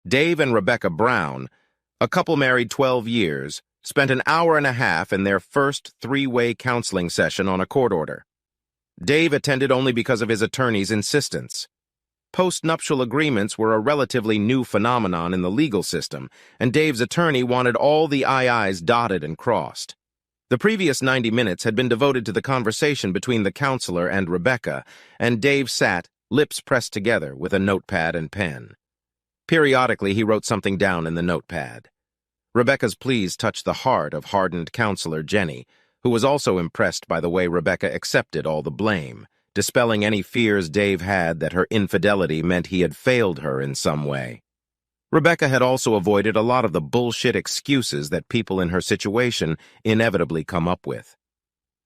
Dave and Rebecca Brown, a couple married 12 years, spent an hour and a half in their first three-way counseling session on a court order. Dave attended only because of his attorney's insistence. Post-nuptial agreements were a relatively new phenomenon in the legal system, and Dave's attorney wanted all the I's dotted and crossed. The previous 90 minutes had been devoted to the conversation between the counselor and Rebecca, and Dave sat, lips pressed together, with a notepad and pen. Periodically, he wrote something down in the notepad. Rebecca's pleas touched the heart of hardened counselor Jenny, who was also impressed by the way Rebecca accepted all the blame, dispelling any fears Dave had that her infidelity meant he had failed her in some way. Rebecca had also avoided a lot of the bullshit excuses that people in her situation inevitably come up with.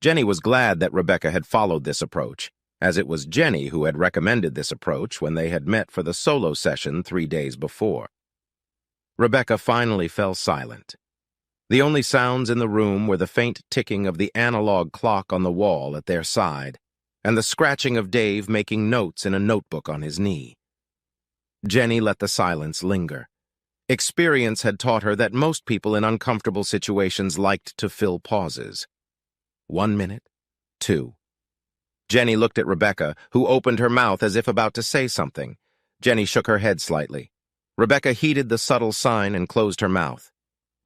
Jenny was glad that Rebecca had followed this approach, as it was Jenny who had recommended this approach when they had met for the solo session 3 days before. Rebecca finally fell silent. The only sounds in the room were the faint ticking of the analog clock on the wall at their side, and the scratching of Dave making notes in a notebook on his knee. Jenny let the silence linger. Experience had taught her that most people in uncomfortable situations liked to fill pauses. 1 minute, 2. Jenny looked at Rebecca, who opened her mouth as if about to say something. Jenny shook her head slightly. Rebecca heeded the subtle sign and closed her mouth.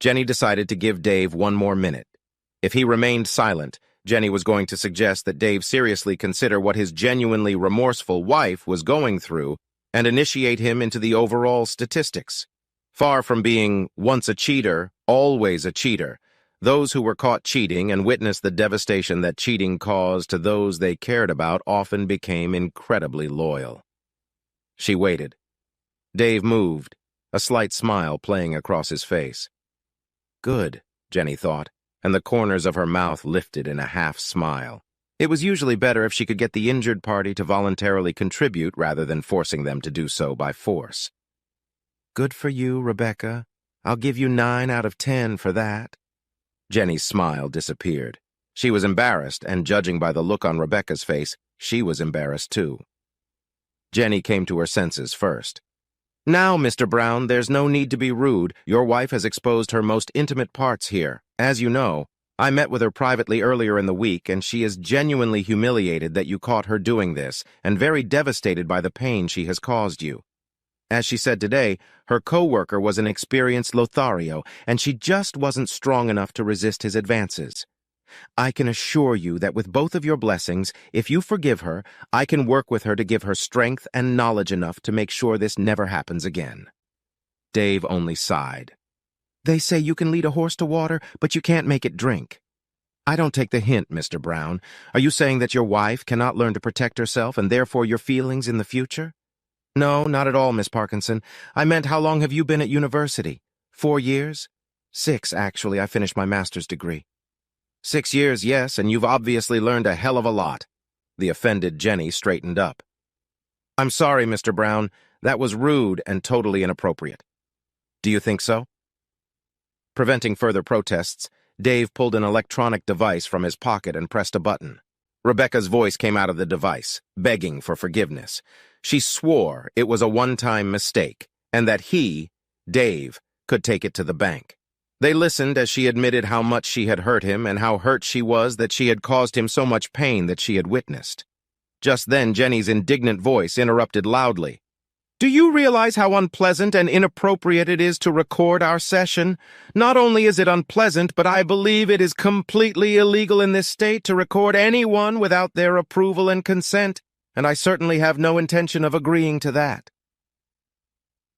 Jenny decided to give Dave 1 more minute. If he remained silent, Jenny was going to suggest that Dave seriously consider what his genuinely remorseful wife was going through and initiate him into the overall statistics. Far from being once a cheater, always a cheater, those who were caught cheating and witnessed the devastation that cheating caused to those they cared about often became incredibly loyal. She waited. Dave moved, a slight smile playing across his face. Good, Jenny thought, and the corners of her mouth lifted in a half-smile. It was usually better if she could get the injured party to voluntarily contribute rather than forcing them to do so by force. Good for you, Rebecca. I'll give you 9 out of 10 for that. Jenny's smile disappeared. She was embarrassed, and judging by the look on Rebecca's face, she was embarrassed too. Jenny came to her senses first. Now, Mr. Brown, there's no need to be rude. Your wife has exposed her most intimate parts here. As you know, I met with her privately earlier in the week, and she is genuinely humiliated that you caught her doing this, and very devastated by the pain she has caused you. As she said today, her co-worker was an experienced Lothario, and she just wasn't strong enough to resist his advances. I can assure you that with both of your blessings, if you forgive her, I can work with her to give her strength and knowledge enough to make sure this never happens again. Dave only sighed. They say you can lead a horse to water, but you can't make it drink. I don't take the hint, Mr. Brown. Are you saying that your wife cannot learn to protect herself and therefore your feelings in the future? No, not at all, Miss Parkinson. I meant, how long have you been at university? 4 years? 6, actually. I finished my master's degree. 6 years, yes, and you've obviously learned a hell of a lot. The offended Jenny straightened up. I'm sorry, Mr. Brown. That was rude and totally inappropriate. Do you think so? Preventing further protests, Dave pulled an electronic device from his pocket and pressed a button. Rebecca's voice came out of the device, begging for forgiveness. She swore it was a one-time mistake, and that he, Dave, could take it to the bank. They listened as she admitted how much she had hurt him and how hurt she was that she had caused him so much pain that she had witnessed. Just then, Jenny's indignant voice interrupted loudly. Do you realize how unpleasant and inappropriate it is to record our session? Not only is it unpleasant, but I believe it is completely illegal in this state to record anyone without their approval and consent, and I certainly have no intention of agreeing to that.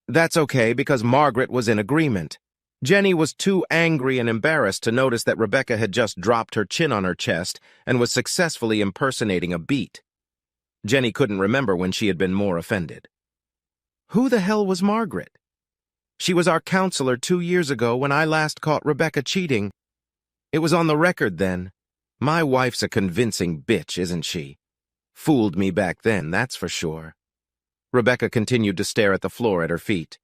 That's okay, because Margaret was in agreement. Jenny was too angry and embarrassed to notice that Rebecca had just dropped her chin on her chest and was successfully impersonating a beat. Jenny couldn't remember when she had been more offended. Who the hell was Margaret? She was our counselor 2 years ago when I last caught Rebecca cheating. It was on the record then. My wife's a convincing bitch, isn't she? Fooled me back then, that's for sure. Rebecca continued to stare at the floor at her feet.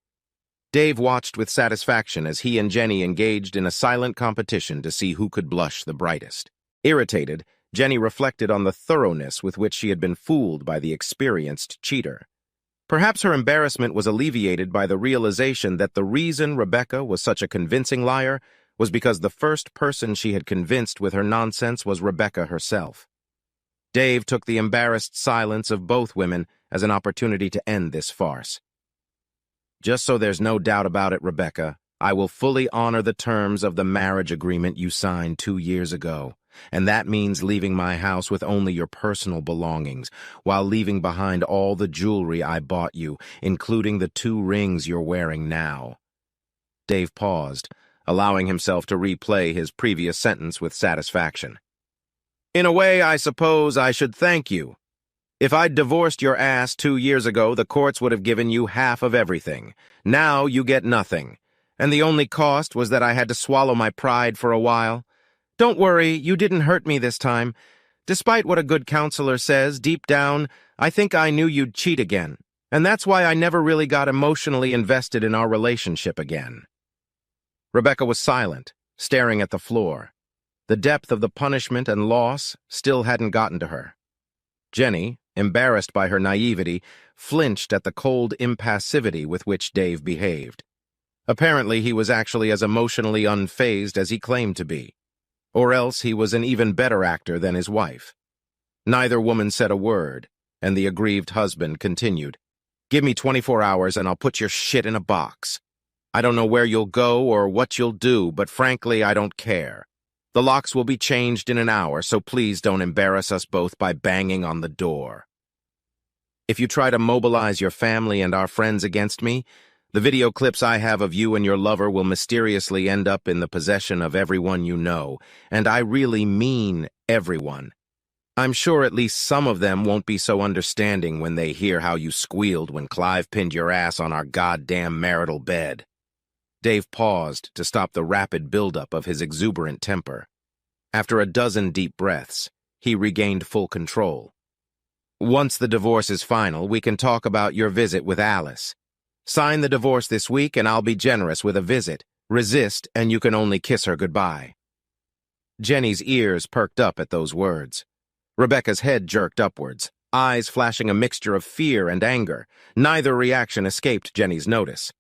Dave watched with satisfaction as he and Jenny engaged in a silent competition to see who could blush the brightest. Irritated, Jenny reflected on the thoroughness with which she had been fooled by the experienced cheater. Perhaps her embarrassment was alleviated by the realization that the reason Rebecca was such a convincing liar was because the first person she had convinced with her nonsense was Rebecca herself. Dave took the embarrassed silence of both women as an opportunity to end this farce. "Just so there's no doubt about it, Rebecca, I will fully honor the terms of the marriage agreement you signed 2 years ago, and that means leaving my house with only your personal belongings, while leaving behind all the jewelry I bought you, including the 2 rings you're wearing now." Dave paused, allowing himself to replay his previous sentence with satisfaction. "In a way, I suppose I should thank you. If I'd divorced your ass 2 years ago, the courts would have given you half of everything. Now you get nothing. And the only cost was that I had to swallow my pride for a while. Don't worry, you didn't hurt me this time. Despite what a good counselor says, deep down, I think I knew you'd cheat again. And that's why I never really got emotionally invested in our relationship again." Rebecca was silent, staring at the floor. The depth of the punishment and loss still hadn't gotten to her. Jenny, embarrassed by her naivety, flinched at the cold impassivity with which Dave behaved. Apparently, he was actually as emotionally unfazed as he claimed to be. Or else he was an even better actor than his wife. Neither woman said a word, and the aggrieved husband continued, "Give me 24 hours and I'll put your shit in a box. I don't know where you'll go or what you'll do, but frankly, I don't care. The locks will be changed in an hour, so please don't embarrass us both by banging on the door. If you try to mobilize your family and our friends against me, the video clips I have of you and your lover will mysteriously end up in the possession of everyone you know, and I really mean everyone. I'm sure at least some of them won't be so understanding when they hear how you squealed when Clive pinned your ass on our goddamn marital bed." Dave paused to stop the rapid buildup of his exuberant temper. After a dozen deep breaths, he regained full control. "Once the divorce is final, we can talk about your visit with Alice. Sign the divorce this week and I'll be generous with a visit. Resist and you can only kiss her goodbye." Jenny's ears perked up at those words. Rebecca's head jerked upwards, eyes flashing a mixture of fear and anger. Neither reaction escaped Jenny's notice.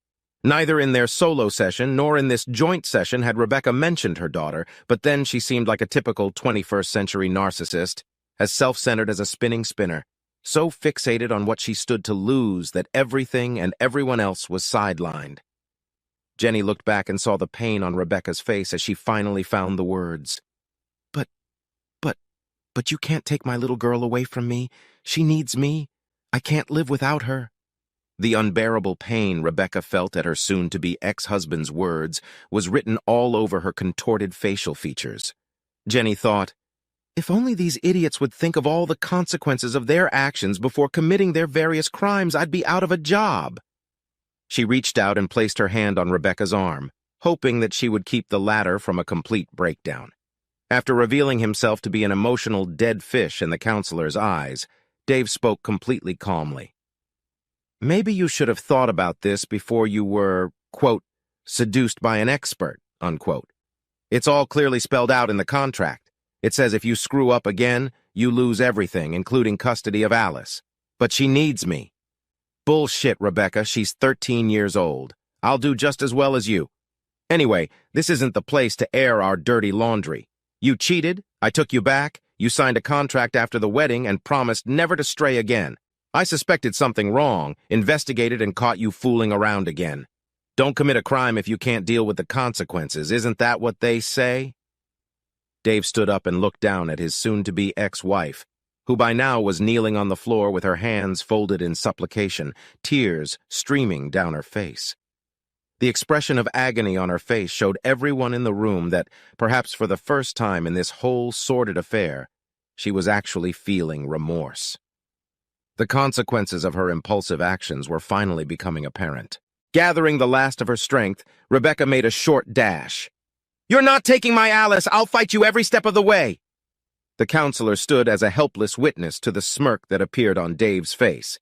Neither in their solo session nor in this joint session had Rebecca mentioned her daughter, but then she seemed like a typical 21st-century narcissist, as self-centered as a spinning spinner, so fixated on what she stood to lose that everything and everyone else was sidelined. Jenny looked back and saw the pain on Rebecca's face as she finally found the words. But you can't take my little girl away from me. She needs me. I can't live without her." The unbearable pain Rebecca felt at her soon-to-be ex-husband's words was written all over her contorted facial features. Jenny thought, if only these idiots would think of all the consequences of their actions before committing their various crimes, I'd be out of a job. She reached out and placed her hand on Rebecca's arm, hoping that she would keep the latter from a complete breakdown. After revealing himself to be an emotional dead fish in the counselor's eyes, Dave spoke completely calmly. "Maybe you should have thought about this before you were, quote, seduced by an expert, unquote. It's all clearly spelled out in the contract. It says if you screw up again, you lose everything, including custody of Alice. But she needs me." "Bullshit, Rebecca. She's 13 years old. I'll do just as well as you. Anyway, this isn't the place to air our dirty laundry. You cheated, I took you back, you signed a contract after the wedding and promised never to stray again. I suspected something wrong, investigated and caught you fooling around again. Don't commit a crime if you can't deal with the consequences, isn't that what they say?" Dave stood up and looked down at his soon-to-be ex-wife, who by now was kneeling on the floor with her hands folded in supplication, tears streaming down her face. The expression of agony on her face showed everyone in the room that, perhaps for the first time in this whole sordid affair, she was actually feeling remorse. The consequences of her impulsive actions were finally becoming apparent. Gathering the last of her strength, Rebecca made a short dash. "You're not taking my Alice! I'll fight you every step of the way!" The counselor stood as a helpless witness to the smirk that appeared on Dave's face.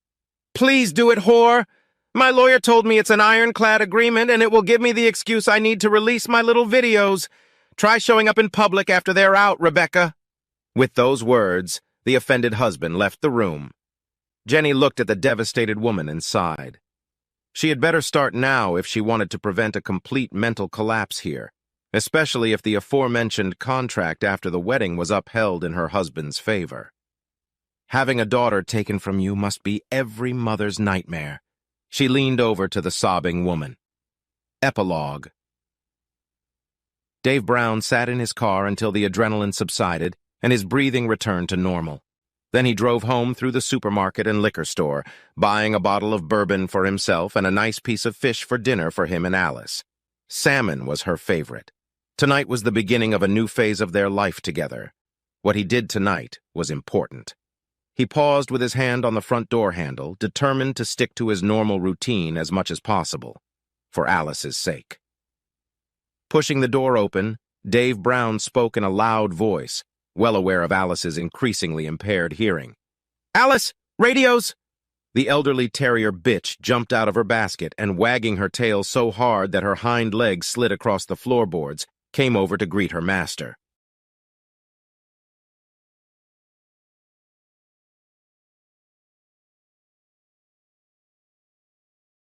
"Please do it, whore! My lawyer told me it's an ironclad agreement and it will give me the excuse I need to release my little videos. Try showing up in public after they're out, Rebecca." With those words, the offended husband left the room. Jenny looked at the devastated woman and sighed. She had better start now if she wanted to prevent a complete mental collapse here, especially if the aforementioned contract after the wedding was upheld in her husband's favor. Having a daughter taken from you must be every mother's nightmare. She leaned over to the sobbing woman. Epilogue. Dave Brown sat in his car until the adrenaline subsided and his breathing returned to normal. Then he drove home through the supermarket and liquor store, buying a bottle of bourbon for himself and a nice piece of fish for dinner for him and Alice. Salmon was her favorite. Tonight was the beginning of a new phase of their life together. What he did tonight was important. He paused with his hand on the front door handle, determined to stick to his normal routine as much as possible, for Alice's sake. Pushing the door open, Dave Brown spoke in a loud voice, well aware of Alice's increasingly impaired hearing. "Alice! Radios!" The elderly terrier bitch jumped out of her basket and, wagging her tail so hard that her hind legs slid across the floorboards, came over to greet her master.